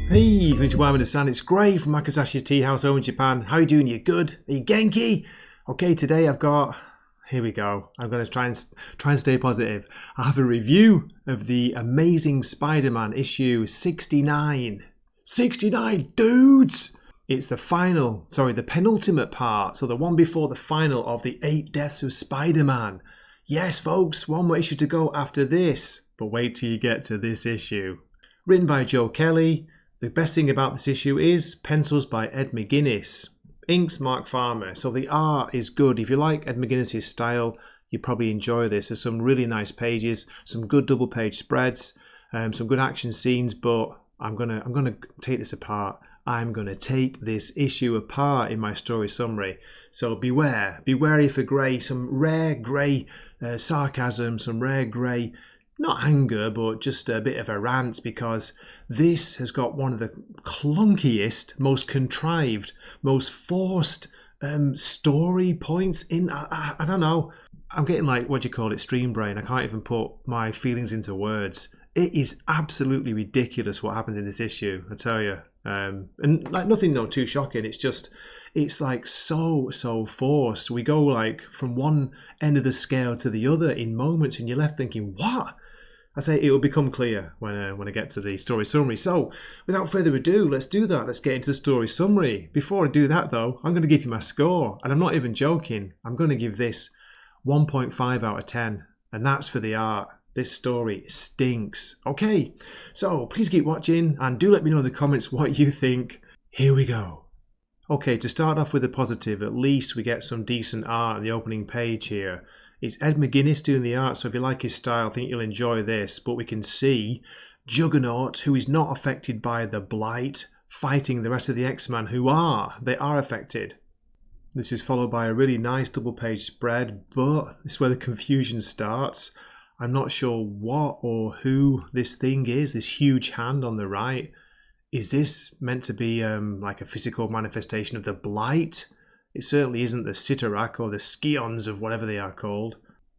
Hey, konnichiwa, it's Gray from Wakizashi's Teahouse over in Japan. How are you doing? You good? Are you genki? Okay, today I've got... Here we go. I'm going to try and stay positive. I have a review of the amazing Spider-Man issue 69. 69, dudes! It's the penultimate part, so the one before the final of the 8 Deaths of Spider-Man. Yes, folks, one more issue to go after this, but wait till you get to this issue. Written by Joe Kelly. The best thing about this issue is pencils by Ed McGuinness. Inks Mark Farmer. So the art is good. If you like Ed McGuinness' style, you probably enjoy this. There's some really nice pages, some good double page spreads, some good action scenes, but I'm gonna take this apart. I'm gonna take this issue apart in my story summary. So be wary for Gray, some rare Gray sarcasm, some rare Gray, not anger, but just a bit of a rant, because this has got one of the clunkiest, most contrived, most forced story points in. I don't know. I'm getting like, what do you call it, stream brain. I can't even put my feelings into words. It is absolutely ridiculous what happens in this issue, I tell you. And like nothing too shocking. It's like so forced. We go like from one end of the scale to the other in moments, and you're left thinking, what? I say it will become clear when I get to the story summary. So, without further ado, let's do that. Let's get into the story summary. Before I do that, though, I'm going to give you my score. And I'm not even joking. I'm going to give this 1.5 out of 10. And that's for the art. This story stinks. Okay, so please keep watching and do let me know in the comments what you think. Here we go. Okay, to start off with a positive, at least we get some decent art on the opening page here. It's Ed McGuinness doing the art, so if you like his style, I think you'll enjoy this. But we can see Juggernaut, who is not affected by the Blight, fighting the rest of the X-Men who are. They are affected. This is followed by a really nice double-page spread, but this is where the confusion starts. I'm not sure what or who this thing is, this huge hand on the right. Is this meant to be like a physical manifestation of the Blight? It certainly isn't the Cyttorak or the Scions of whatever they are called.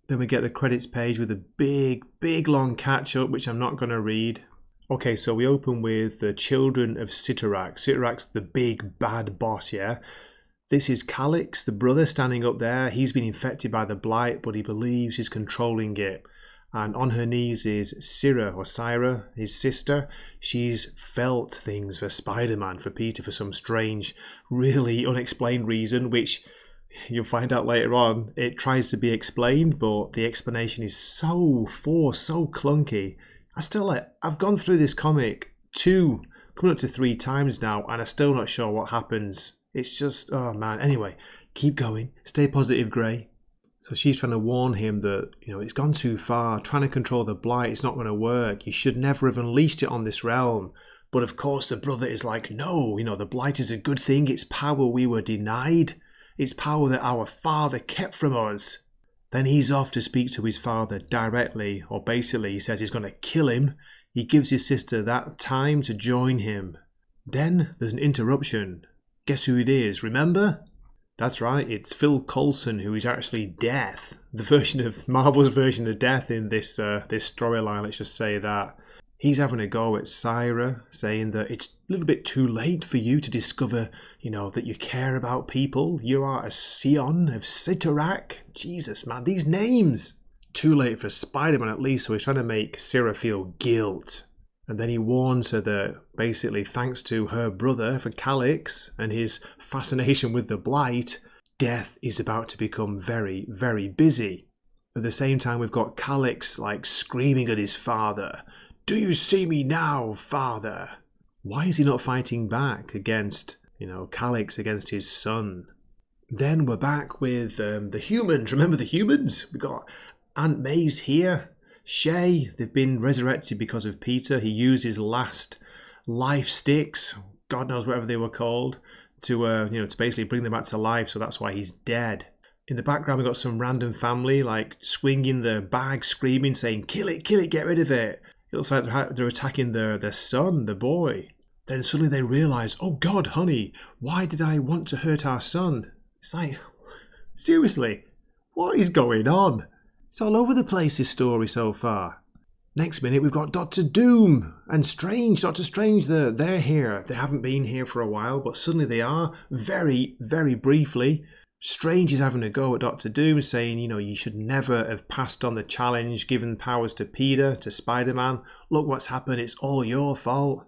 Then we get the credits page with a big long catch-up, which I'm not going to read. Okay, so we open with the children of Cyttorak. Cyttorak's the big bad boss, yeah? This is Calix, the brother, standing up there. He's been infected by the Blight, but he believes he's controlling it. And on her knees is Syra, his sister. She's felt things for Spider-Man, for Peter, for some strange, really unexplained reason, which you'll find out later on. It tries to be explained, but the explanation is so forced, so clunky. I've gone through this comic coming up to 3 times now, and I'm still not sure what happens. It's just, oh man. Anyway, keep going. Stay positive, Gray. So she's trying to warn him that, it's gone too far. Trying to control the Blight is not going to work. You should never have unleashed it on this realm. But of course the brother is like, no, the Blight is a good thing. It's power we were denied. It's power that our father kept from us. Then he's off to speak to his father directly, or basically he says he's going to kill him. He gives his sister that time to join him. Then there's an interruption. Guess who it is, remember? That's right, it's Phil Coulson, who is actually Death. Marvel's version of Death in this storyline, let's just say that. He's having a go at Syra, saying that it's a little bit too late for you to discover, that you care about people. You are a Scion of Cyttorak. Jesus, man, these names! Too late for Spider-Man at least, so he's trying to make Syra feel guilt. And then he warns her that basically thanks to her brother for Calix and his fascination with the Blight, Death is about to become very, very busy. At the same time, we've got Calix like screaming at his father. Do you see me now, father? Why is he not fighting back against, Calix against his son? Then we're back with the humans. Remember the humans? We've got Aunt May's here. Shay, they've been resurrected because of Peter. He used his last life sticks, God knows whatever they were called, to basically bring them back to life. So that's why he's dead. In the background, we've got some random family like swinging the bag, screaming, saying, "Kill it, get rid of it." It looks like they're attacking their son, the boy. Then suddenly they realise, oh God, honey, why did I want to hurt our son? It's like, seriously, what is going on? It's all over the place, this story so far. Next minute, we've got Doctor Doom and Strange. Doctor Strange, they're here. They haven't been here for a while, but suddenly they are, very, very briefly. Strange is having a go at Doctor Doom, saying, you should never have passed on the challenge, given powers to Peter, to Spider-Man. Look what's happened, it's all your fault.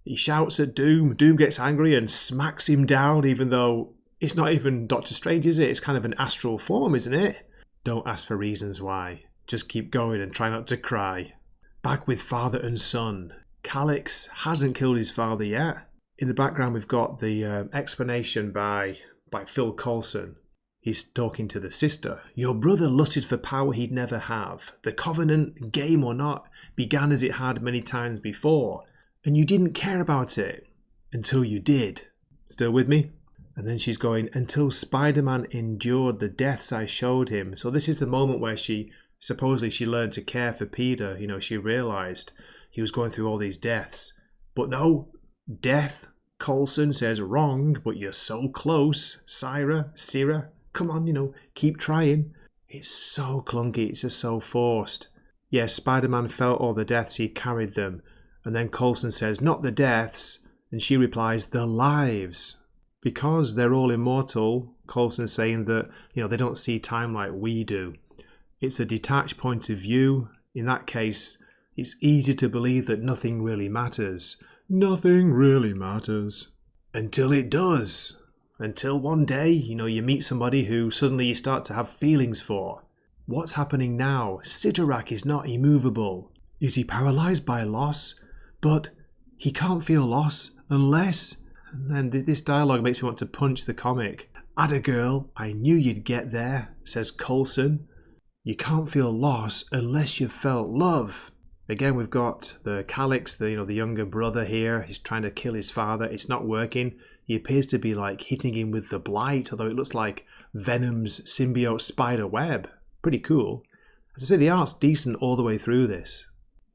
He shouts at Doom. Doom gets angry and smacks him down, even though it's not even Doctor Strange, is it? It's kind of an astral form, isn't it? Don't ask for reasons why. Just keep going and try not to cry. Back with father and son. Calyx hasn't killed his father yet. In the background, we've got the explanation by Phil Coulson. He's talking to the sister. Your brother lusted for power he'd never have. The Covenant, game or not, began as it had many times before. And you didn't care about it. Until you did. Still with me? And then she's going, until Spider-Man endured the deaths I showed him. So this is the moment where supposedly she learned to care for Peter. She realised he was going through all these deaths. But no, death, Coulson says, wrong, but you're so close. Syrah, come on, keep trying. It's so clunky, it's just so forced. Yes, Spider-Man felt all the deaths, he carried them. And then Coulson says, not the deaths. And she replies, the lives. Because they're all immortal, Coulson's saying that, they don't see time like we do. It's a detached point of view. In that case, it's easy to believe that nothing really matters. Nothing really matters. Until it does. Until one day, you meet somebody who suddenly you start to have feelings for. What's happening now? Cyttorak is not immovable. Is he paralysed by loss? But he can't feel loss unless... And then this dialogue makes me want to punch the comic. Adda girl, I knew you'd get there, says Coulson. You can't feel loss unless you've felt love. Again, we've got the Calyx, the younger brother here. He's trying to kill his father. It's not working. He appears to be hitting him with the Blight, although it looks like Venom's symbiote spider web. Pretty cool. As I say, the art's decent all the way through this.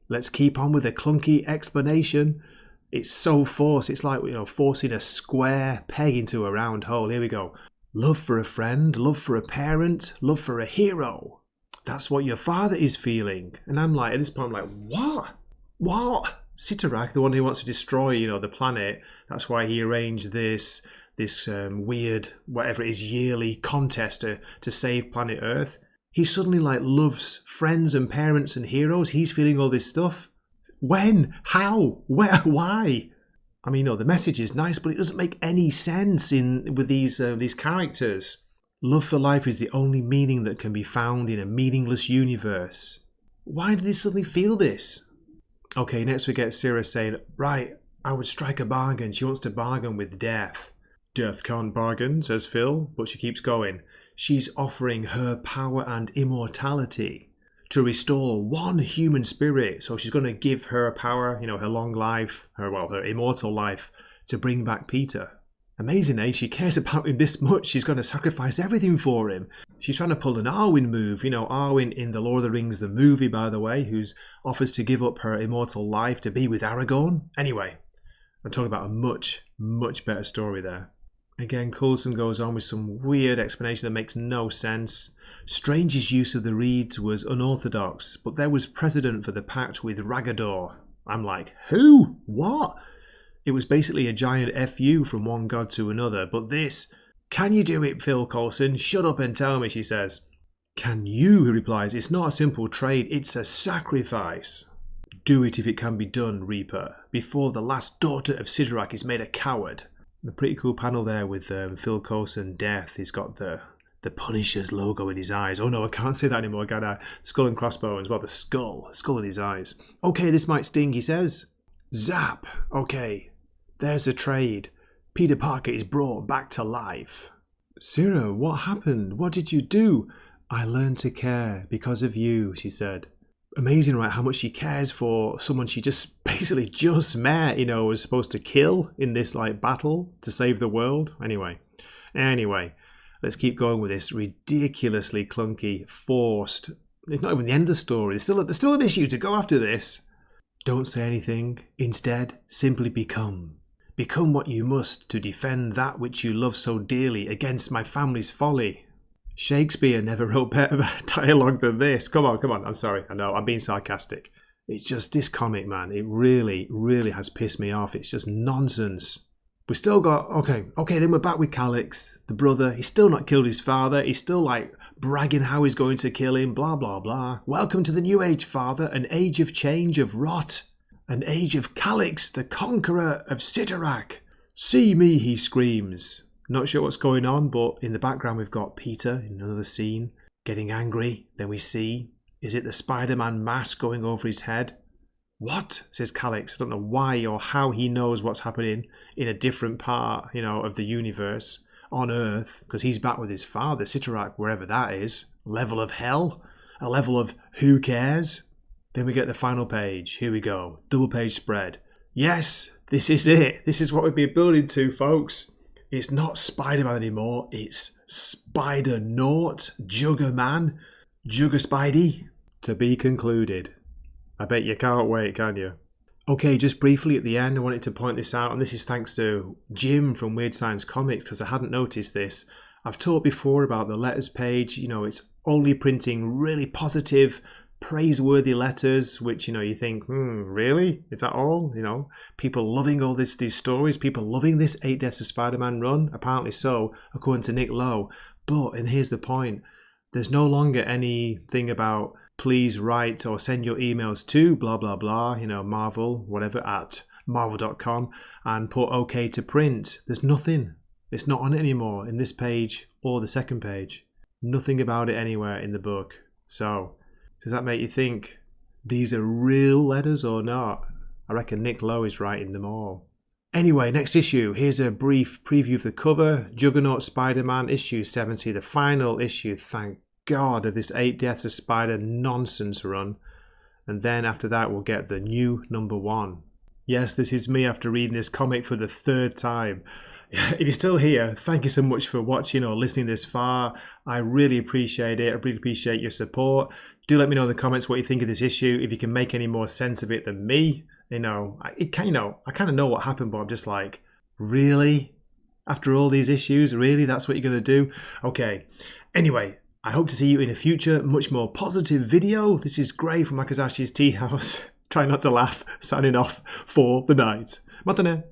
Let's keep on with a clunky explanation. It's so forced. It's like, forcing a square peg into a round hole. Here we go. Love for a friend, love for a parent, love for a hero. That's what your father is feeling. And I'm like, at this point, I'm like, what? What? Cyttorak, the one who wants to destroy, the planet. That's why he arranged this weird, whatever it is, yearly contest to save planet Earth. He suddenly loves friends and parents and heroes. He's feeling all this stuff. When? How? Where? Why? I mean, the message is nice, but it doesn't make any sense with these characters. Love for life is the only meaning that can be found in a meaningless universe. Why did they suddenly feel this? Okay, next we get Syrah saying, right, I would strike a bargain. She wants to bargain with death. Death can't bargain, says Phil, but she keeps going. She's offering her power and immortality to restore one human spirit. So she's going to give her power, her long life, her immortal life, to bring back Peter. Amazing, eh? She cares about him this much. She's going to sacrifice everything for him. She's trying to pull an Arwen move. Arwen in the Lord of the Rings, the movie, by the way, who offers to give up her immortal life to be with Aragorn. Anyway, I'm talking about a much, much better story there. Again, Coulson goes on with some weird explanation that makes no sense. Strange's use of the reeds was unorthodox, but there was precedent for the pact with Ragador. I'm like, who? What? It was basically a giant FU from one god to another, but this... Can you do it, Phil Coulson? Shut up and tell me, she says. Can you, he replies. It's not a simple trade, it's a sacrifice. Do it if it can be done, Reaper, before the last daughter of Cyttorak is made a coward. A pretty cool panel there with Phil Coulson, Death. He's got the Punisher's logo in his eyes. Oh no, I can't say that anymore. I got a skull and crossbones. Well, the skull in his eyes. Okay, this might sting, he says. Zap. Okay, there's a trade. Peter Parker is brought back to life. Syrah, what happened? What did you do? I learned to care because of you, she said. Amazing, right? How much she cares for someone she just basically just met, was supposed to kill in this battle to save the world. Anyway, let's keep going with this ridiculously clunky, forced. It's not even the end of the story. There's still an issue to go after this. Don't say anything. Instead, simply become. Become what you must to defend that which you love so dearly against my family's folly. Shakespeare never wrote better dialogue than this. Come on. I'm sorry. I know, I'm being sarcastic. It's just this comic, man. It really, really has pissed me off. It's just nonsense. We still got, okay, then we're back with Calix, the brother. He's still not killed his father. He's still like bragging how he's going to kill him, blah, blah, blah. Welcome to the new age, father, an age of change, of rot. An age of Calix, the conqueror of Cyttorak. See me, he screams. Not sure what's going on, but in the background we've got Peter in another scene, getting angry. Then we see, is it the Spider-Man mask going over his head? What? Says Calix. I don't know why or how he knows what's happening in a different part, of the universe on Earth, because he's back with his father, Cyttorak, wherever that is. Level of hell? A level of who cares? Then we get the final page. Here we go. Double page spread. Yes, this is it. This is what we've been building to, folks. It's not Spider-Man anymore. It's Spider-Naut, Juggerman, Jugger-Spidey. To be concluded. I bet you can't wait, can you? Okay, just briefly at the end, I wanted to point this out, and this is thanks to Jim from Weird Science Comics, because I hadn't noticed this. I've talked before about the letters page. It's only printing really positive, praiseworthy letters, which, you think, really? Is that all? People loving all these stories, people loving this 8 Deaths of Spider-Man run? Apparently so, according to Nick Lowe. But, and here's the point, there's no longer anything about please write or send your emails to blah, blah, blah, Marvel, whatever, at marvel.com and put OK to print. There's nothing. It's not on it anymore in this page or the second page. Nothing about it anywhere in the book. So, does that make you think these are real letters or not? I reckon Nick Lowe is writing them all. Anyway, next issue. Here's a brief preview of the cover. Juggernaut Spider-Man, issue 70, the final issue, thank God, of this 8 Deaths of Spider nonsense run. And then after that, we'll get the new #1. Yes, this is me after reading this comic for the 3rd time. If you're still here, thank you so much for watching or listening this far. I really appreciate it. I really appreciate your support. Do let me know in the comments what you think of this issue. If you can make any more sense of it than me. I kind of know what happened, but I'm just like, really? After all these issues, really? That's what you're going to do? Okay. Anyway, I hope to see you in a future, much more positive video. This is Gray from Wakizashi's Teahouse. Try not to laugh. Signing off for the night. Matane.